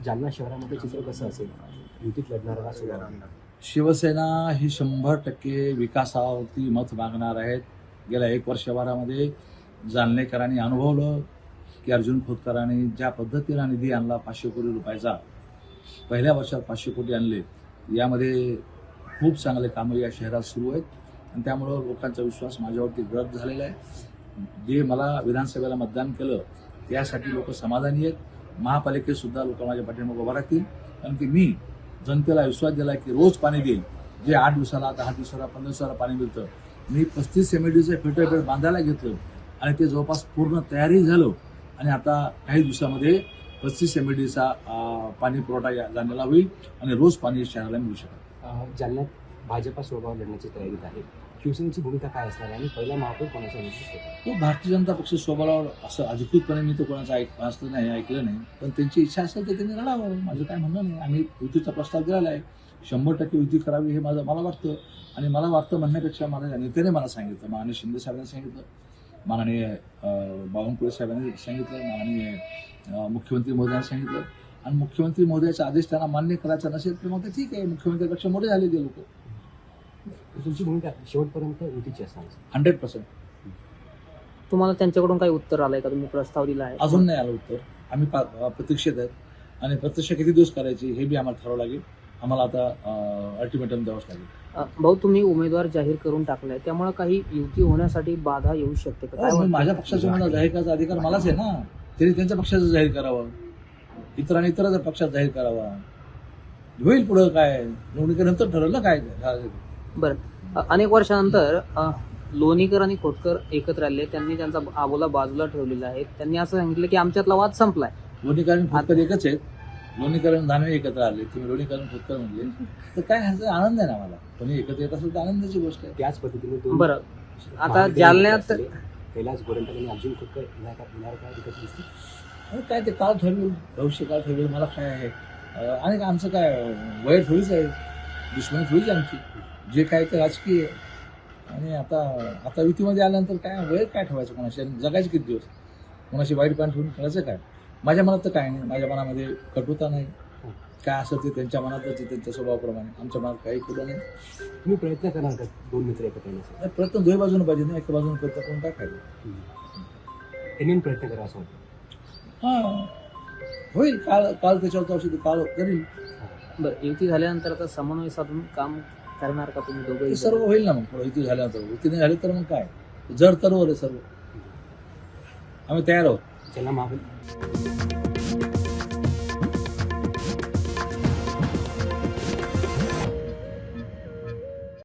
जालना शहरामध्ये चित्र कसं असेल युतीत लढणारा सुद्धा? शिवसेना ही 100% विकासावरती मत मागणार आहेत. गेल्या 1 वर्षभरामध्ये जालनेकरांनी अनुभवलं की अर्जुन खोतकरांनी ज्या पद्धतीनं निधी आणला 500 कोटी रुपयाचा, पहिल्या वर्षात 500 कोटी आणले. यामध्ये खूप चांगले कामं या शहरात सुरू आहेत आणि त्यामुळं लोकांचा विश्वास माझ्यावरती गळत झालेला आहे. जे मला विधानसभेला मतदान केलं त्यासाठी लोक समाधानी आहेत. महापालिकेतसुद्धा लोक माझ्या पाठीमागे उभा राहतील, कारण की मी जनतेला विश्वास दिला की रोज पाणी देईल. जे 8 दिवसाला 10 दिवसाला 15 दिवसाला पाणी मिळतं, मी 35 MIDचं फिल्टर बांधायला घेतलं आणि ते जवळपास पूर्ण तयारी झालं आणि आता काही दिवसामध्ये 35 MIDचा पाणी पुरवठा जाण्याला होईल आणि रोज पाणी शहराला मिळू शकेल. जालन्यात भाजपा स्वभाव लढण्याची तयारीत आहे. शिवसेनेची भूमिका काय असणार आहे आणि पहिला महापौर कोणाचा निश्चित होता? तो भारतीय जनता पक्ष स्वभावावर असं अधिकृतपणे मी तो कोणाचं असलं नाही, ऐकलं नाही, पण त्यांची इच्छा असेल तर त्यांनी लढावं. माझं काय म्हणणं नाही. आम्ही युतीचा प्रस्ताव दिलेला आहे. 100% युती करावी हे मला वाटतं आणि मला वाटतं म्हणण्यापेक्षा माझ्या नेत्याने मला सांगितलं, माननीय शिंदे साहेबांनी सांगितलं, माननीय बावनकुळे साहेबांनी सांगितलं, माननीय मुख्यमंत्री महोदयांनी सांगितलं आणि मुख्यमंत्री महोदयाचा आदेश त्यांना मान्य करायचा नसेल तर मग ते ठीक आहे, मुख्यमंत्र्यापेक्षा मोठे झाले ते लोक. तुमची भूमिका शेवटपर्यंत युतीची असणार? 100%. तुम्हाला त्यांच्याकडून काही उत्तर आलंय का? तुम्ही प्रस्ताव दिला आहे? अजून नाही आलं उत्तर. आम्ही प्रतीक्षेत आहेत आणि प्रत्यक्ष किती दिवस करायची हे बी आम्हाला ठरवावं लागेल. आम्हाला आता अल्टिमेटम द्यावंच लागेल. भाऊ, तुम्ही उमेदवार जाहीर करून टाकलाय, त्यामुळे काही युती होण्यासाठी बाधा येऊ शकते का? काय वाटतं? माझ्या पक्षाचा उमेदवार जाहीर करायचा अधिकार मलाच आहे ना. त्यांनी त्यांच्या पक्षाचं जाहीर करावं, इतरांनी इतरांच्या पक्षात जाहीर करावा. होईल पुढं काय, निवडणुकीनंतर ठरवलं काय. बरं, अनेक वर्षानंतर लोणीकर आणि खोतकर एकत्र आले. त्यांनी त्यांचा आबोला बाजूला ठेवलेला आहे. त्यांनी असं सांगितलं की आमच्यातला वाद संपलाय. लोणीकर आणि खोतकर एकच आहेत. लोणीकर आणि दानवे एकत्र आले, तुम्ही लोणीकर आणि खोतकर म्हणले तर काय ह्याचा आनंद आहे ना मला. कोणी एकत्र येत असेल तर आनंदाची गोष्ट आहे. त्याच पद्धतीने बरं, आता जालन्यात कैलास गोरंट्याल आणि अर्जुन खोतकर येणार काय एकत्र दिसतील? काय ते काळ ठरवेल, भविष्य काळ ठरवेल. मला काय आहे आणि आमचं काय वय थोडीच आहे, दुश्मनी थोडीच आहे आमची. जे काय ते राजकीय आहे. आणि आता युतीमध्ये आल्यानंतर काय वय काय ठेवायचं, कोणाशी जगायचे किती दिवस, कोणाशी वाईट पान ठेवून करायचं काय. माझ्या मनात तर काय नाही. माझ्या मनामध्ये कटुता नाही. काय असं ते त्यांच्या मनातच आहे, त्यांच्या स्वभावाप्रमाणे. आमच्या मनात काही कुठं नाही. तुम्ही प्रयत्न करणार का दोन मित्र एकत्र येण्यासाठी? प्रयत्न दोन्ही बाजूने पाहिजे ना. एका बाजूने प्रयत्न करून काय फायदा. त्यांनी प्रयत्न करा असं वाटतं. हां, होईल. काळ त्याच्यावर औषधी काळ करील. बरं, युती झाल्यानंतर आता समन्वय साधून काम करणार का तुम्ही दोघंही? ते सर्व होईल ना. मग पुढे युती झाल्यानंतर, युती नाही झाली तर मग काय, जड तरवर आहे सर्व. आम्ही तयार आहोत. ज्यांना महापौर